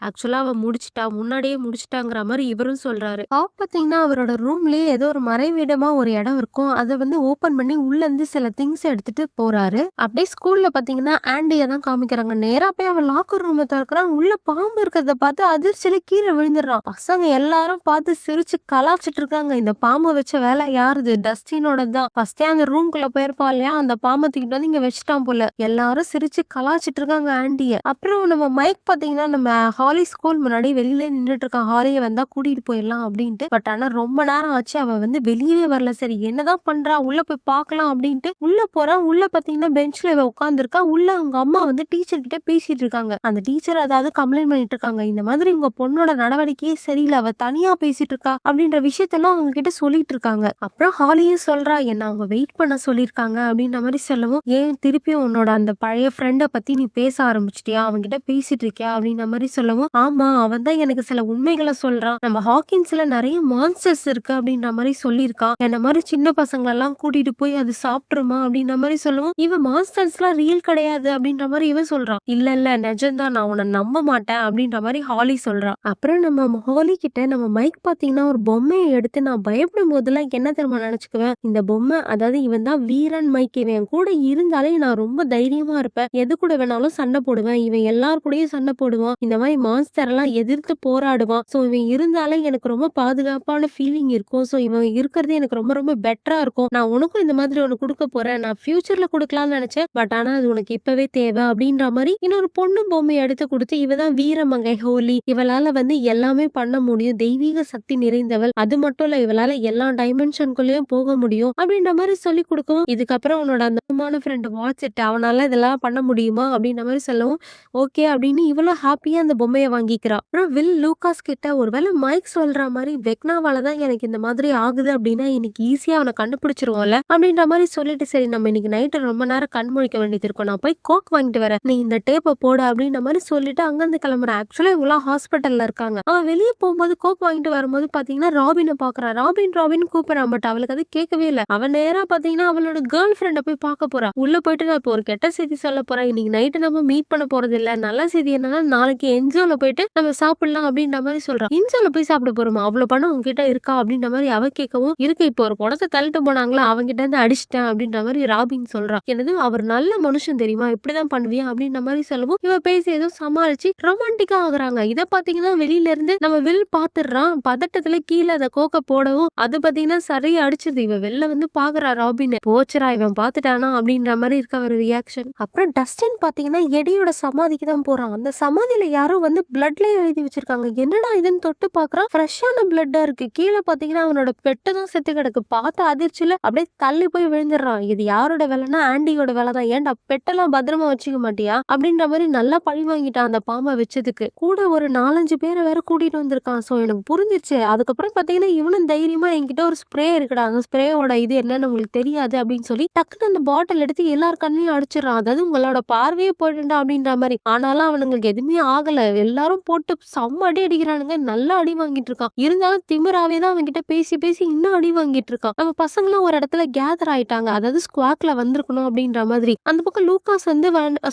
ஆக்சுவலா அவ முடிச்சிட்டா, முன்னாடியே முடிச்சிட்டாங்கிற மாதிரி இவரும் சொல்றாரு. பாப் பாத்தீங்கன்னா அவரோட ரூம்லயே ஏதோ ஒரு மறைவிடமா ஒரு இடம் இருக்கும். அதை வந்து ஓபன் பண்ணி உள்ள இருந்து சில திங்ஸ் எடுத்துட்டு போறாரு. அப்படியே ஸ்கூல்ல பாத்தீங்கன்னா ஆண்டியை தான் காமிக்கிறாங்க. நேரா போய் அவன் லாக்கர் ரூம் திறக்கிறான். உள்ள பாம்பு இருக்கிறத பார்த்து அதிர்ச்சியில கீழே விழுந்துடுறான். பசங்க எல்லாரும் பார்த்து சிரிச்சு கலாச்சிட்டு இருக்காங்க. இந்த பாம்பு வச்ச வேலை யாருது? டஸ்டினோட தான். ஃபர்ஸ்டே அந்த ரூம்குள்ள போயிருப்பா இல்லையா, அந்த பாம்பை தூக்கிட்டு வந்து இங்க வச்சுட்டான் போல. எல்லாரும் சிரிச்சு கலாச்சிட்டு இருக்காங்க ஆண்டிய. அப்புறம் நம்ம மைக் பாத்தீங்கன்னா நம்ம ஹாலி ஸ்கூல் முன்னாடி வெளியில நின்றுட்டு இருக்கான். ஹாலியை வந்தா கூட்டிட்டு போயிடலாம் அப்படின்ட்டு. பட் ஆனா ரொம்ப நேரம் ஆச்சு, அவ வந்து வெளியவே வரல. சரி என்னதான் பண்றா, உள்ள போய் பார்க்கலாம் அப்படின்ட்டு உள்ள போறான். உள்ள பாத்தீங்கன்னா பெஞ்ச்ல இவ உட்கார்ந்துருக்கா. உள்ள அவங்க அம்மா வந்து டீச்சர் கிட்ட பேசிட்டு இருக்காங்க. அந்த டீச்சர் அதாவது கம்ப்ளைண்ட் பண்ணிட்டு இருக்காங்க, இந்த மாதிரி உங்க பொண்ணோட நடவடிக்கையே சரியில்லை, அவ தனியா பேசிட்டு இருக்கா அப்படின்ற விஷயத்தெல்லாம் அவங்க கிட்ட சொல்லிட்டு இருக்காங்க. அப்புறம் ஹாலியும் சொல்றா, என்ன அவங்க வெயிட் பண்ண சொல்லிருக்காங்க அப்படின்ற மாதிரி சொல்லவும், ஏன் திருப்பியும் உன்னோட அந்த பழைய ஃப்ரெண்டை பத்தி நீ பேச ஆரம்பிச்சிட்டியா, அவங்க கிட்ட பேசிட்டு இருக்கியா அப்படின்ற மாதிரி சொல்லவும், ஆமா அவன் தான் எனக்கு சில உண்மைகளை சொல்றான், நம்ம ஹாக்கின்ஸ்ல நிறைய மான்ஸ்டர்ஸ் இருக்கு அப்படின்ற மாதிரி சொல்லியிருக்கான், என்ன மாதிரி சின்ன பசங்களை எல்லாம் கூட்டிட்டு போய் அது சாப்பிட்டுருமா அப்படின்ற மாதிரி சொல்லவும், இவன் மான்ஸ்டர்ஸ் எல்லாம் ரியல் கிடையாது அப்படின்ற மாதிரி இவன் சொல்றான். இல்ல இல்ல நிஜம்தான், நான் உன்னை நம்ப மாட்டேன் அப்படின்ற மாதிரி ஹாலி சொல்றான். அப்புறம் நம்ம ஹாலி கிட்ட நம்ம மைக் பாத்தீங்கன்னா ஒரு பொம்மையை எடுத்து, நான் பயப்படும் போதெல்லாம் என்ன தெரியுமா நினைச்சுக்குவேன், இந்த பொம்மை அதாவது இவன் தான் வீரன் மைக், இவன் கூட இருந்தாலே நான் ரொம்ப தைரியமா இருப்பேன், எது கூட வேணாலும் சண்டை போடுவேன், இவன் எல்லார் கூடயும் சண்டை போடுவான், இந்த மாதிரி மான்ஸ்டர் எல்லாம் எதிர்த்து போராடுவான், சோ இவன் இருந்தாலே எனக்கு ரொம்ப பாதுகாப்பான ஃபீல் ஃபீலிங் இருக்கும். ஸோ இவன் இருக்கிறது எனக்கு ரொம்ப ரொம்ப பெட்டரா இருக்கும். நான் உனக்கும் இந்த மாதிரி ஒண்ணு குடுக்க போறேன். நான் ஃபியூச்சர்ல குடுக்கலாம்னு நெனச்சேன். பட் ஆனா அது உனக்கு இப்பவே தேவை அப்படின்ற மாரி இன்னொரு பொண்ணு பொம்மைய எடுத்து குடுத்து, இவ தான் வீரமங்கை ஹோலி. இவளால வந்து எல்லாமே பண்ண முடியும். தெய்வீக சக்தி நிறைந்தவள். அது மட்டும் இல்ல இவளால எல்லா டைமென்ஷன்குள்ளயும் போக முடியும். அப்படின்ற மாரி சொல்லிக் குடுக்கவும், இதுக்கப்புறம் உன்னோட அந்த ஃப்ரெண்ட் வாட்ச் இட். அவனால இதெல்லாம் பண்ண முடியுமா? அப்படின்ற மாரி சொல்லவும், ஓகே அப்படின்னு இவளும் ஹாப்பியா அந்த பொம்மைய வாங்கிக்கிறா. அப்புறம் வில் லூகாஸ் கிட்ட ஒருவேள மைக் சொல்ற மாரி வெக்னாவால தான் எனக்கு இந்த மாதிரி ஆகுது அப்படின்னா, இன்னைக்கு ஈஸியா அவன கண்டுபிடிச்சுருவோம்ல. அப்படின்ற மாரி சொல்லிட்டு, சரி நம்ம இன்னைக்கு நைட்டு ரொம்ப நேரம் கண் முழிக்க வேண்டியது இருக்கும். நான் போய் கோக் வாங்கிட்டு வரேன். நீ இந்த டேப்ப போடு அப்படின்ற மாரி சொல்லிட்டு அங்கருந்து கிளம்புறேன். ஆக்சுவலா இவங்கலாம் ஹாஸ்பிட்டல்ல இருக்காங்க. அவன் வெளிய போகும்போது கோக் வாங்கிட்டு வரும்போது பாத்தீங்கன்னா, ராபின பாக்குறான். ராபின் கூப்பிடுறான். பட் அவளுக்கு அது கேட்கவே இல்ல. அவன் நேரா பாத்தீங்கன்னா, அவளோட கேர்ள் ஃப்ரெண்ட போய் பார்க்க போறா. உள்ள போயிட்டு நான் இப்போ ஒரு கெட்ட செய்தி சொல்ல போறேன். இன்னைக்கு நைட்டு நம்ம மீட் பண்ண போறதில்ல. நல்ல செய்தி என்னன்னா, நாளைக்கு என்ஜோல போயிட்டு நம்ம சாப்பிடலாம் அப்படின்ற மாரி சொல்றா. என்ஜோல போய் சாப்பிட போறோமா? அவ்வளோ பணம் உன்கிட்ட இருக்கா? அப்படின்ற மாரி அவ கேட்கவும், இருக்கு இப்போ ஒரு குடத்த தள்ளிட்டு போனாங்களா, அவன்கிட்ட இருந்து அடிச்சுட்டேன் அப்படின்ற மாரி ராபின் சொல்றா. என்னது அவர் நல்ல மனுஷன் தெரியுமா? இப்படிதான் பண்ணுவியா? அப்படின்ற மாரி சொல்லவும், இவ பேசி ஏதோ சமாளிச்சு ரொமான்டிக்கா ஆகுறாங்க. இத பாத்தீங்கன்னா வெளியில இருந்து நம்ம வில் பாத்துடுறான். பதட்டத்துல கீழ அத கோக்க போடவும், அது பாத்தீங்கன்னா சரியா அடிச்சிருது. இவ வெளில வந்து பாக்குறா ராபின். போச்சுடா இவன் பாத்துட்டானா அப்படின்ற மாரி இருக்க ஒரு ரியாக்ஷன். அப்புறம் டஸ்டின் பாத்தீங்கன்னா எடியோட சமாதிக்கு தான் போறான். அந்த சமாதியில யாரோ வந்து பிளட்ல எழுதி வச்சிருக்காங்க. என்னடா இதுன்னு தொட்டு பாக்குறான். ஃப்ரெஷ்ஷான பிளட்டா இருக்கு. கீழ பாத்தீங்கன்னா அவனோட பெட்டு தான் செத்து கிடக்கு. பார்த்த அதிர்ச்சியில அப்படியே தள்ளி போய் விழுந்துடுறான். இது யாரோட வேலைன்னா ஆண்டியோட வேலை தான். ஏன்டா பெட்டெல்லாம் பத்திரமா வச்சுக்க மாட்டியா? அப்படின்ற மாரி நல்லா பழி வாங்கிட்டான் அந்த பாம்பை வச்சதுக்கு. கூட ஒரு 4-5 பேரை வேற கூட்டிட்டு வந்திருக்கான். சோ எனக்கு புரிஞ்சிருச்சு. அதுக்கப்புறம் பாத்தீங்கன்னா இவனும் தைரியமா என்கிட்ட ஒரு ஸ்ப்ரே இருக்குடா. அந்த ஸ்ப்ரேயோட இது என்னன்னு உங்களுக்கு தெரியாது அப்படின்னு சொல்லி டக்குன்னு அந்த பாட்டில் எடுத்து எல்லார் கண்ணையும் அடிச்சிடறான். அதாவது உங்களோட பார்வையே போயிடுண்டா அப்படின்ற மாதிரி. ஆனாலும் அவனுங்களுக்கு எதுவுமே ஆகல. எல்லாரும் போட்டு செம்ம அடி அடிக்கிறானுங்க. நல்லா அடி வாங்கிட்டு இருக்கான். இருந்தாலும் திமிராவே தான் அவன்கிட்ட பேசி பேசி இன்னும் அடி வாங்கிட்டு இருக்கான். நம்ம பசங்களும் ஒரு இடத்துல கேதர் ஆயிட்டாங்க. அதாவது ஸ்குவாக்ல வந்திருக்கணும் அப்படின்ற மாதிரி. அந்த பக்கம் லூகாஸ் வந்து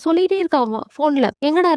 சொல்லிட்டே இருக்கான் போன்ல, எங்கடா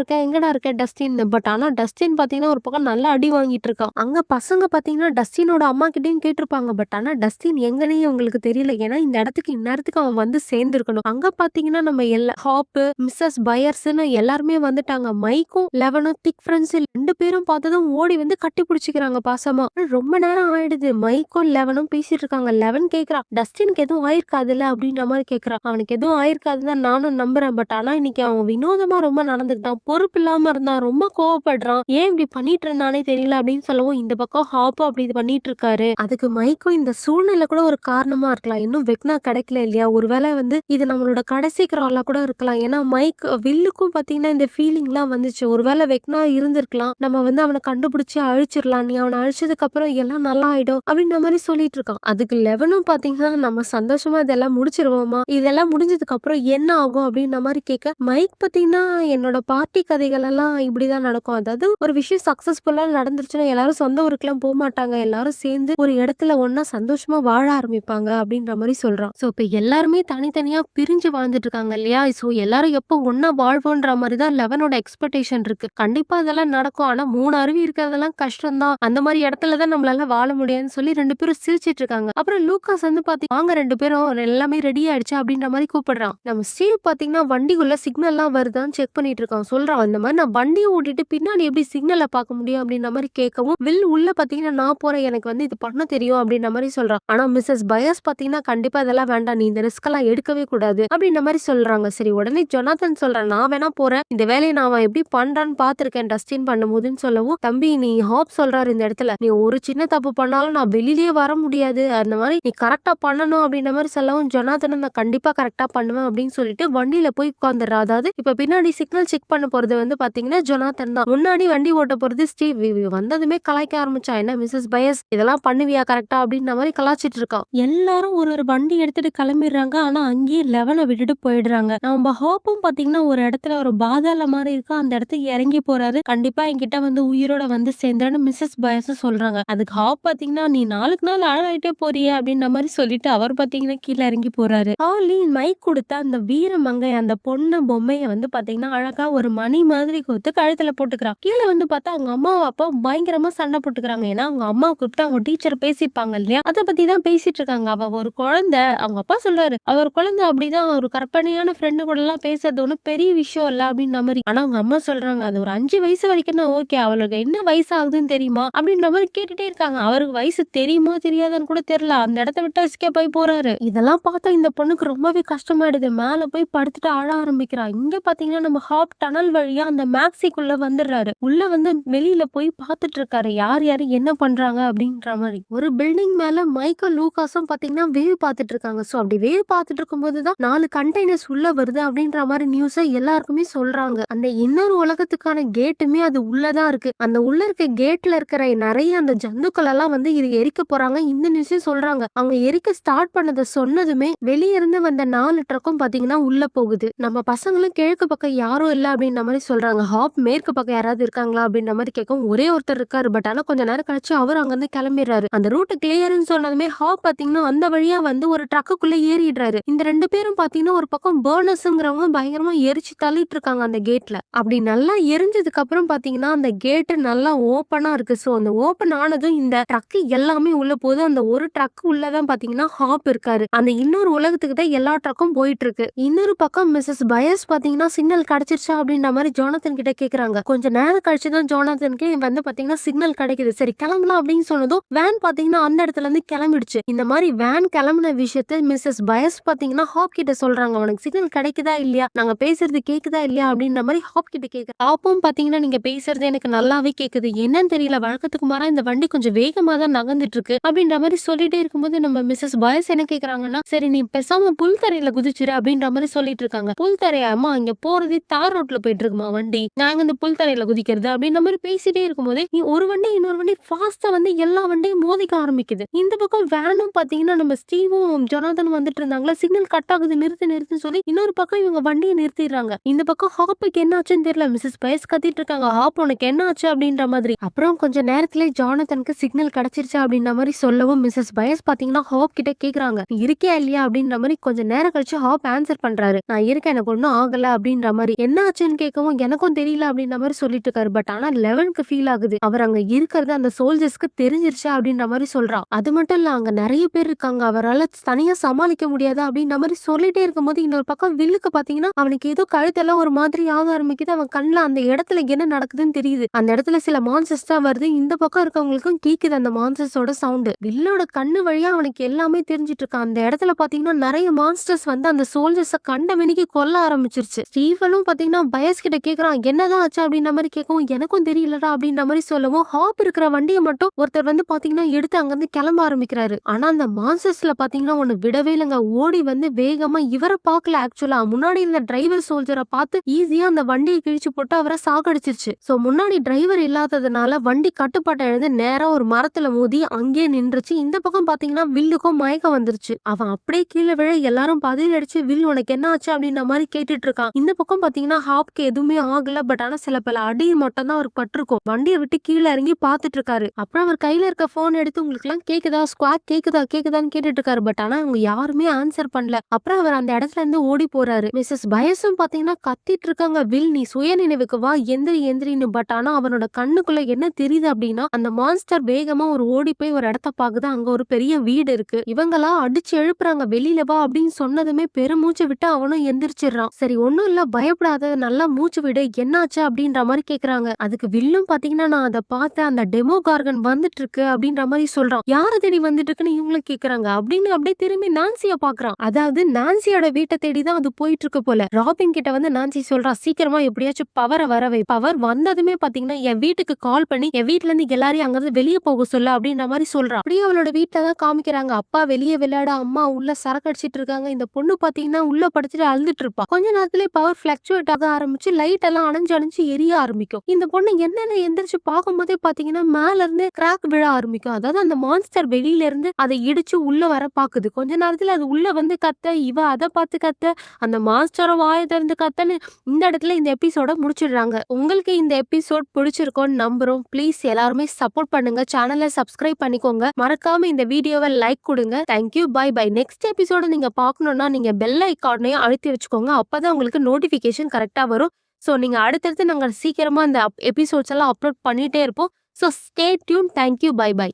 இருக்க டஸ்டின். பட் ஆனா டஸ்டின் பாத்தீங்கன்னா ஒரு பக்கம் நல்லா அடி வாங்கிட்டு இருக்கான். அங்க பசங்க பாத்தீங்கன்னா டஸ்டினோட அம்மா கிட்டயும் கேட்டிருப்பாங்க. பட் ஆனா டஸ்டின் எங்கன்னே உங்களுக்கு தெரியல. ஏன்னா இந்த இடத்துக்கு இந்நேரத்துக்கு அவன் வந்து சேர்ந்திருக்கணும். அங்க பாத்தீங்கன்னா நம்ம எல்லா ஹாப் மிஸ்ஸஸ் பயர்ஸ்னு எல்லாருமே வந்துட்டாங்க. மைக்கும் லெவனும் திக் ஃப்ரெண்ட்ஸ் 2 பேரும் பார்த்ததும் ஓடி வந்து கட்டி பிடிச்சிக்கிறாங்க பாசமா. ரொம்ப நேரம் ஆயிடுது. மைக்கும் லெவனும் பேசிட்டு இருக்காங்க. லெவன் கேக்குறான், டஸ்டினுக்கு எதுவும் ஆயிருக்காதுல்ல அப்படின்ற மாதிரி கேக்குறான். அவனுக்கு எதுவும் ஆயிருக்காதுதான் நானும் நம்புறேன். பட் ஆனா இன்னைக்கு அவன் வினோதமா ரொம்ப நடந்துக்கிட்டான். பொறுப்பு இல்லாம இருந்தான். ரொம்ப கோவப்படுறான். ஏன் இப்படி பண்ணிட்டு இருந்தானே தெரியல அப்படின்னு சொல்லவும், இந்த பக்கம் ஹாப்பும் அப்படி இது பண்ணிட்டு இருக்காரு. அதுக்கு மைக்கும் இந்த சூழ்நிலை கூட ஒரு காரணமா இருக்கலாம். இன்னும் வெக்னா கிடைக்கல இல்லையா? ஒருவேளை வந்து இது நம்மளோட கடைசி கிராலா கூட இருக்கலாம். ஏன்னா மைக் வில்லுக்கும் பாத்தீங்கன்னா இந்த ஃபீலிங் எல்லாம் வந்துச்சு. ஒருவேளை வெக்னா இருந்திருக்கலாம். நம்ம வந்து அவனை கண்டுபிடிச்சு அழிச்சிடலாம். நீ அவனை அழிச்சதுக்கு அப்புறம் எல்லாம் நல்லா ஆயிடும் அப்படின்ற மாதிரி சொல்லிட்டு இருக்கான். அதுக்கு லெவனும் பாத்தீங்கன்னா நம்ம சந்தோஷமா இதெல்லாம் முடிச்சிருவோமா, இதெல்லாம் முடிஞ்சதுக்கு அப்புறம் என்ன ஆகும் அப்படின்ற மாதிரி கேட்க, மைக் பாத்தீங்கன்னா என்னோட பார்ட்டி கதைகள் எல்லாம் இப்படிதான் நடக்கும். அதாவது ஒரு விஷயம் சக்சஸ்ஃபுல்லா நடந்துருச்சுன்னா எல்லாரும் சொந்த ஊருக்குலாம் போக மாட்டாங்க. எல்லாரும் சேர்ந்து ஒரு இடத்துல ஒன்னா சந்தோஷமா வாழ ஆரம்பிப்பாங்க அப்படின்ற மாதிரி சொல்றான். சோ இப்ப எல்லாருமே தனித்தனியா பிரிஞ்சு வாழ்ந்துட்டு இருக்காங்க இல்லையா? சோ எல்லாரும் எப்போ ஒன்னா வாழ்வோன்ற மாதிரி தான் லெவனோட எக்ஸ்பெக்டேஷன் இருக்கு. கண்டிப்பா அதெல்லாம் நடக்கும். ஆனா 3 அருவி இருக்கிறதெல்லாம் கஷ்டம் தான். அந்த மாதிரி இடத்துல தான் நம்மளால வாழ முடியாதுன்னு சொல்லி 2 பேரும் சிரிச்சிட்டு இருக்காங்க. அப்புறம் லூகாஸ் வந்து வாங்க 2 பேரும் எல்லாமே ரெடி ஆயிடுச்சு அப்படின்ற மாதிரி கூப்பிடுறான். நம்ம ஸ்டீவ் பாத்தீங்கன்னா வண்டிக்குள்ள சிக்னல் எல்லாம் வருதான்னு செக் பண்ணிட்டு இருக்கான். சொல்றான், இந்த மாதிரி நான் வண்டியை ஓட்டிட்டு பின்னாடி எப்படி சிக்னலை பார்க்க முடியும் அப்படின்ற மாதிரி கேட்கவும், வில் உள்ள பாத்தீங்கன்னா நான் போறேன், எனக்கு வந்து இது பண்ண தெரியும் அப்படின்ற மாதிரி சொல்றான். ஆனா மிஸ்ஸஸ் பயஸ் பாத்தீங்கன்னா கண்டிப்பா இதெல்லாம் வேண்டாம், நீ இந்த ரிஸ்க் எல்லாம் எடுக்கவே கூடாது அப்படின்ற மாதிரி சொல்றாங்க. சரி உடனே ஜொனாதன் சொல்றான், நான் வேணா போறேன், இந்த வேலையை நான் அவன் எப்படி பண்றான்னு பாத்திருக்கேன் டஸ்டின் பண்ணும்போதுன்னு சொல்லவும், தம்பி நீ ஹாப் சொல்றாரு இந்த இடத்துல, நீ ஒரு சின்ன தப்பு பண்ணாலும் நான் வெளியிலேயே வர முடியாது, அந்த மாதிரி நீ கரெக்டா பண்ணணும் அப்படின்ற மாதிரி சொல்லவும், ஜொனாதன் நான் கண்டிப்பா கரெக்டா பண்ணுவேன் அப்படின்னு சொல்லிட்டு வண்டியில போய் உட்காந்துடுறா. அதாவது இப்ப பின்னாடி சிக்னல் செக் பண்ண போறது வந்து பாத்தீங்கன்னா ஜொனாதன் தான். முன்னாடி வண்டி ஓட்ட போறது ஸ்டீவ். வந்ததுமே கலாய்க்க ஆரம்பிச்சா, என்ன மிஸ்ஸஸ் பயஸ் இதெல்லாம் பண்ணுவியா கரெக்டா அப்படின்ற மாதிரி கலாச்சிட்டு இருக்கான். எல்லாரும் ஒரு ஒரு வண்டி எடுத்துட்டு கிளம்பிடுறாங்க. ஆனா அங்கேயே லெவனை விட்டுட்டு போயிடுறாங்க. நம்ம ஹாப்பும் பாத்தீங்கன்னா ஒரு இடத்துல ஒரு பாதாள மாதிரி இருக்கு. அந்த இடத்துக்கு இறங்கி போறாரு. கண்டிப்பா என்கிட்ட வந்து உயிரோட வந்து சேர்ந்தான்னு மிஸ்ஸஸ் பயஸ் சொல்றாங்க. அதுக்கு ஹாப் பாத்தீங்கன்னா நீ நாளுக்கு நாள் அழகாயிட்டே போறியே அப்படின்ற மாதிரி சொல்லிட்டு அவர் பாத்தீங்கன்னா கீழே இறங்கி போறாரு. ஹாலி மைக் கொடுத்த அந்த வீரமங்கை அந்த பொண்ணு பொம்மைய வந்து பாத்தீங்கன்னா அழகா ஒரு மணி மாதிரி கொடுத்து கழுத்துல போட்டுக்கிறான். கீழே வந்து பார்த்தா அவங்க அம்மா அப்பா பயங்கரமா சண்டை போட்டுக்கிறாங்க. ஏன்னா அவங்க அம்மா கூப்பிட்டு அவங்க டீச்சர் பேசிப்பாங்க இல்லையா, அதை பத்தி தான் பேசிட்டு இருக்காங்க. அவ ஒரு குழந்தை, அவங்க அப்பா சொல்றாரு அவர் குழந்தை அப்படிதான், ஒரு கற்பனையான ஃப்ரெண்டு கூட எல்லாம் பேசுறது ஒன்னும் பெரிய விஷயம் இல்ல அப்படின்ற மாதிரி. ஆனா அவங்க அம்மா சொல்றாங்க அது ஒரு 5 வயசு வரைக்கும் தான் ஓகே, அவளுக்கு என்ன வயசு ஆகுதுன்னு தெரியுமா அப்படின்ற மாதிரி கேட்டுட்டே இருக்காங்க. அவ அவருக்கு வயசு தெரியுமா தெரியாதான்னு கூட தெரியல. அந்த இடத்த விட்டு எஸ்கேப் ஆயி போறாரு. இதெல்லாம் பார்த்தா இந்த பொண்ணுக்கு ரொம்பவே கஷ்டமாயிடுது. மேல போய் படுத்துட்டு அழ ஆரம்பிக்கிறா. இங்க பார்த்தீங்கன்னா நம்ம ஹாப் டனல் வழியா அந்த மேக்ஸிக்குள்ள வந்துடுறாரு. உள்ள வந்து வெளியில போய் பார்த்துட்டு இருக்காரு. யார் யாரு என்ன பண்றாங்க அப்படின்ற மாரி. ஒரு பில்டிங் மேல மைக்கேல் லூகாஸும் பார்த்தீங்கன்னா வேவ் பார்த்துட்டு இருக்காங்க. சோ அப்படி வேவ் பார்த்துட்டு இருக்கும்போது தான் 4 கண்டெய்னர்ஸ் உள்ள வருது அப்படின்ற மாரி நியூஸ எல்லாருக்குமே சொல்றாங்க. அந்த இன்னொரு உலகத்துக்கான கேட்டுமே அது உள்ளதான் இருக்கு. அந்த உள்ள இருக்க கேட்ல இருக்கிற நிறைய அந்த ஜந்துக்கள் எல்லாம் வந்து இது எரிக்க போறாங்க. இந்த நியூஸையும் சொல்றாங்க. அவங்க எரிக்க ஸ்டார்ட் பண்ணத சொன்னதுமே வெளிய இருந்து வந்த 4 ட்ரக்கும் பாத்தீங்கன்னா உள்ள போகுது. நம்ம பசங்களும் கிழக்கு பக்கம் யாரும் இல்ல அப்படின்ற மாதிரி சொல்றாங்க. ஹாப் மேற்கு பக்கம் யாராவது இருக்காங்களா அப்படின்ற மாதிரி கேட்கும். ஒரே ஒருத்தர் இருக்காரு. பட் ஆனா கொஞ்ச நேரம் கழிச்சு அவர் அங்க இருந்து கிளம்பிடுறாரு. அந்த ரூட் கிளியர்னு சொன்னதுமே ஹாப் பாத்தீங்கன்னா அந்த வழியா வந்து ஒரு ட்ரக்குக்குள்ள ஏறிடுறாரு. இந்த 2 பேரும் பாத்தீங்கன்னா ஒரு பக்கம் பர்னர்ஸ்ங்கிறவங்க பயங்கரமா எரிச்சு தள்ளிட்டு இருக்காங்க அந்த கேட்ல. அப்படி நல்லா எரிஞ்சதுக்கு அப்புறம் பாத்தீங்கன்னா அந்த கேட் நல்லா ஓப்பனா இருக்கு. சோ அந்த ஓப்பன் ஆனதும் இந்த ட்ரக் எல்லாமே உள்ள போகுது. அந்த ஒரு ட்ரக் உள்ளதான் பாத்தீங்கன்னா ஹாப் இருக்காரு. அந்த இன்னொரு உலகத்துக்கு தான் எல்லா ட்ரக்கும் போயிட்டு இருக்கு. இன்னொரு பக்கம் மிஸ்ஸஸ் பயஸ் பாத்தீங்கன்னா சிக்னல் கிடைச்சிருச்சா அப்படின்ற மாதிரி ஜோனத்தன் கிட்ட கேக்குறாங்க. கொஞ்ச நேரம் கழிச்சுதான் ஜோனத்தனுக்கு வந்து பாத்தீங்கன்னா சிக்னல் கிடைக்குது. சரி கிளம்பலாம் அப்படின்னு சொன்னதும் வேன் பாத்தீங்கன்னா அந்த இடத்துல இருந்து கிளம்பிடுச்சு. இந்த மாதிரி வேன் கிளம்பின விஷயத்த மிஸ்ஸஸ் பயஸ் பாத்தீங்கன்னா ஹாப் கிட்ட சொல்றாங்க. உனக்கு சிக்னல் கிடைக்குதா இல்லையா, நாங்க பேசுறது கேக்குதா இல்லையா அப்படின்ற மாதிரி ஹாப் கிட்ட கேக்குற. ஹாப்பும் பாத்தீங்கன்னா நீங்க பேசுறது எனக்கு நல்லாவே கேக்குது. என்னன்னு தெரியல, வழக்கத்துக்கு மாறா இந்த வண்டி கொஞ்சம் வேகமா தான் நகர்ந்துட்டு இருக்கு அப்படின்ற மாதிரி சொல்லிட்டே இருக்கும்போது நம்ம மிஸ்ஸஸ் பாய்ஸ் என்ன கேக்குறாங்கன்னா, சரி நீ பேசாம புல் தரையில குதிச்சிரு அப்படின்ற மாதிரி சொல்லிட்டு இருக்காங்க. புல் தரையாமா, இங்க போறதே தார் ரோட்ல போயிட்டு இருக்குமா வண்டி, நாங்க இந்த புல் தரையில குதிக்கிறது அப்படின்ற மாதிரி பேசிட்டே இருக்கும்போது ஒரு வண்டி இன்னொரு வண்டி ஃபாஸ்டா வந்து எல்லா வண்டியும் மோதிக்க ஆரம்பிக்குது. இந்த பக்கம் வேனும் பாத்தீங்கன்னா நம்ம ஸ்டீவும் ஜொனாதனும் வந்துட்டு இருந்தாங்களா, சிக்னல் கட் ஆகுது நிறுத்து நிறுத்துன்னு சொல்லி இன்னொரு பக்கம் இவங்க வண்டியை நிறுத்திடுறாங்க. இந்த பக்கம் ஹாப்புக்கு என்ன ஆச்சுன்னு தெரியல. மிஸ்ஸஸ் பயஸ் கத்திட்டு இருக்காங்க, ஹாப் உனக்கு என்ன ஆச்சு அப்படின்ற மாதிரி. அப்புறம் கொஞ்ச நேரத்துல ஜானத்தனுக்கு சிக்னல் கிடைச்சிருச்சா அப்படின்ற மாதிரி சொல்லவும் மிஸ்ஸஸ் பயஸ் பாத்தீங்கன்னா ஹாப் கிட்ட கேக்குறாங்க, நீ இருக்கியா இல்லையா அப்படின்ற மாதிரி. கொஞ்ச நேரம் கழிச்சு ஹாப் ஆன்சர் பண்றாரு, நான் இருக்கேன், எனக்கு ஒன்னும் ஆகல அப்படின்ற மாதிரி. என்ன ஆச்சுன்னு கேட்கவும் எனக்கும் தெரியல அப்படின்ற மாதிரி சொல்லிட்டு இருக்காரு. பட் ஆனா லெவனுக்கு ஃபீல் ஆகுது, அவர் அங்க இருக்கிறது அந்த சோல்ஜர்ஸ்க்கு தெரிஞ்சிருச்சா அப்படின்ற மாதிரி சொல்றா. அது மட்டும் இல்ல அங்க நிறைய பேர் இருக்காங்க, அவரால் தனியா சமாளிக்க முடியாது அப்படின்ற மாதிரி சொல்லிட்டே இருக்கும்போது இன்னொரு பக்கம் வில்லுக்கு பாத்தீங்கன்னா அவனுக்கு ஏதோ கழுத்தெல்லாம் ஒரு மாதிரி ஆக ஆரம்பிக்குது. அவன் கண்ணுல அந்த இடத்துல என்ன நடக்குதுன்னு தெரியுது. அந்த இடத்துல சில மான்ஸ்டர்ஸ் தான் வருது. இந்த பக்கம் இருக்கவங்களுக்கும் கேக்குது அந்த மான்ஸ்டர்ஸோட சவுண்ட். வில்லோட கண்ணு வழியா அவனுக்கு எல்லாமே தெரிஞ்சிட்டு இருக்கான். அந்த இடத்துல பாத்தீங்கன்னா நிறைய மான்ஸ்டர்ஸ் வந்து அந்த சோல்ஜர்ஸ கண்ட மணிக்கு கொல்ல ஆரம்பிச்சிருச்சு. ஸ்டீவனும் பாத்தீங்கன்னா பயஸ் கிட்ட கேக்குறான், என்னதான் ஆச்சு அப்படின்ற மாதிரி கேட்கவும் எனக்கும் தெரியலடா அப்படின்ற மாதிரி சொல்லவும் ஹாப் இருக்கிற வண்டியை மட்டும் ஒருத்தர் வந்து பாத்தீங்கன்னா எடுத்து அங்க இருந்து கிளம்ப ஆரம்பிக்கிறாரு. ஆனா அந்த மான்ஸ்டர்ஸ்ல பாத்தீங்கன்னா ஒண்ணு விடவே இல்லைங்க. ஓடி வந்து வேகமா இவரை பார்க்கல, ஆக்சுவலா முன்னாடி இருந்த டிரைவர் சோல்ஜரை பார்த்து ஈஸியா அந்த வண்டியை கிழிச்சு போட்டு அவரை சாகடிச்சிருச்சு. சோ முன்னாடி டிரைவர் இல்லாததுனால வண்டி கட்டுப்பாட்டை இழந்து நேரா ஒரு மரத்துல மோதி அங்கேயே நின்றுச்சு. இந்த பக்கம் பாத்தீங்கன்னா வில்லுக்கும் மயக்கம் வந்துருச்சு. அவன் அப்படியே கீழே விழ எல்லாரும் பதில் அடிச்சு வில் உனக்கு என்ன ஆச்சு அப்படின்ற மாதிரி கேட்டுட்டு இருக்கான். இந்த பக்கம் பாத்தீங்கன்னா ஹாப்க்கு எதுவுமே ஆகல. பட் ஆனா சில பல அடி மட்டும் தான் அவருக்கு பட்டிருக்கும். வண்டியை விட்டு கீழே இறங்கி பாத்துட்டு இருக்காரு. அப்புறம் அவர் கையில இருக்க போன் எடுத்து உங்களுக்கு எல்லாம் கேக்குதா, ஸ்குவாட் கேக்குதா கேக்குதான்னு கேட்டுட்டு இருக்காரு. பட் ஆனா அவங்க யாருமே ஆன்சர் பண்ணல. அப்புறம் அவர் அந்த இடத்துல இருந்து ஓடி போறாரு. மிஸ்ஸஸ் பயஸும் பாத்தீங்கன்னா கத்திட்டு இருக்காங்க, வில் நீ சுய நினைவுக்கு வா, எந்திரி எந்திரின்னு. பட் ஆனா அவனோட கண்ணுக்குள்ள என்ன தெரியுது அப்படின்னா அந்த மான்ஸ்டர் வேகமா ஒரு ஓடி போய் ஒரு இடத்த பாக்குது. அங்க ஒரு பெரிய வீடு இருக்கு. இவங்களா அடிச்சு எழுப்புறாங்க, வெளியில வா அப்படின்னு சொன்னதுமே பெருமூச்சு விட்டு அவனும் எந்திரிச்சிடுறான். சரி ஒண்ணும் இல்ல, பயப்படாத, நல்லா மூச்சு விடு, என்னாச்சு அப்படின்ற மாதிரி கேக்குறாங்க. அதுக்கு வில்லும் பாத்தீங்கன்னா நான் அதை பார்த்தேன், அந்த டெமோ கார்கன் வந்துட்டு இருக்கு அப்படின்ற மாதிரி சொல்றான். யார தேடி வந்துட்டு இருக்குன்னு இவங்களும் கேக்குறாங்க. அப்படின்னு அப்படியே திரும்பி நான்சிய பாக்குறான். அதாவது நான்சியோட வீட்டை தேடிதான் அது போயிட்டு இருக்கு போல. ராபின் கிட்ட வந்து நான்சி சொல்றா, சீக்கிரமா எப்படியாச்சும் பவரை வரவை, பவர் வந்ததுமே பாத்தீங்கன்னா என் வீட்டுக்கு கால் பண்ணி என் வீட்டுல இருந்து எல்லாரையும் அங்கிருந்து வெளியே போக சொல்ல அப்படின்ற மாதிரி சொல்றா. அப்படியே அவளோட வீட்டுல தான் காமிக்கிறாங்க. அப்பா வெளியே விளையாட, அம்மா உள்ள சரக்கு அடிச்சிட்டு இருக்காங்க. இந்த பொண்ணு பாத்தீங்கன்னா உள்ள படுத்துட்டு அழுதுட்டு இருப்பா. கொஞ்ச நேரத்திலே பவர் பிளக்சுவேட் ஆக ஆரம்பிச்சு லைட் எல்லாம் அணைஞ்சு அணைஞ்சு எரிய ஆரம்பிக்கும். இந்த பொண்ணு என்னன்னு எந்திரிச்சு பார்க்கும் போதே பாத்தீங்கன்னா மேல இருந்து கிராக் விழ ஆரம்பிக்கும். அதாவது அந்த மான்ஸ்டர் வெளியில இருந்து அதை இடிச்சு உள்ள வர பாக்குது. கொஞ்ச நேரத்துல அது உள்ள வந்து கத்த, இவ அதை பார்த்து கத்த, அந்த மான்ஸ்டரை வாயை திறந்து கத்தன்னு இந்த இடத்துல இந்த எபிசோட முடிச்சிடுறாங்க. உங்களுக்கு இந்த எபிசோட் பிடிச்சிருக்கோன்னு நம்புறோம். ப்ளீஸ் எல்லாருமே சப்போர்ட் பண்ணுங்க, சேனலை சப்ஸ்கிரைப் பண்ணிக்கோங்க, மறக்காம இந்த வீடியோவை லைக் கொடுங்க. Thank you, bye by. நெக்ஸ்ட் எபிசோட நீங்க பார்க்கணும்னா நீங்க பெல் ஐகானையும் அழுத்தி வச்சுக்கோங்க. அப்பதான் உங்களுக்கு நோட்டிபிகேஷன் கரெக்டா வரும். ஸோ நீங்க அடுத்தடுத்து நாங்க சீக்கிரமா இந்த எபிசோட்ஸ் எல்லாம் அப்லோட் பண்ணிட்டே இருப்போம். So stay tune. Thank you, bye by.